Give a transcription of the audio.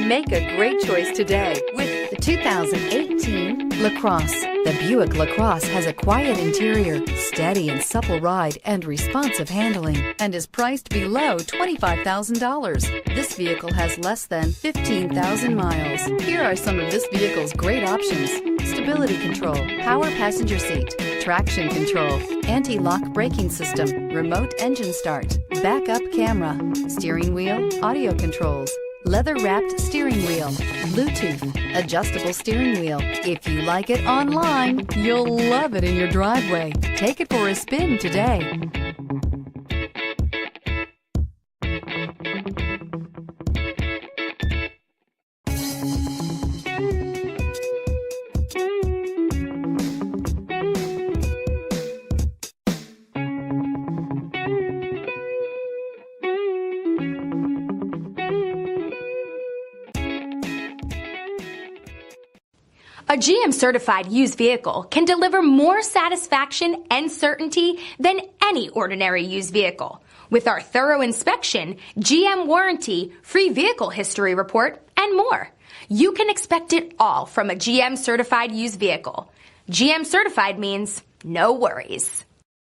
Make a great choice today with the 2018 LaCrosse. The Buick LaCrosse has a quiet interior, steady and supple ride, and responsive handling, and is priced below $25,000. This vehicle has less than 15,000 miles. Here are some of this vehicle's great options: stability control, power passenger seat, traction control, anti-lock braking system, remote engine start, backup camera, steering wheel audio controls, leather-wrapped steering wheel, Bluetooth, adjustable steering wheel. If you like it online, you'll love it in your driveway. Take it for a spin today. A GM-certified used vehicle can deliver more satisfaction and certainty than any ordinary used vehicle. With our thorough inspection, GM warranty, free vehicle history report, and more. You can expect it all from a GM-certified used vehicle. GM-certified means no worries.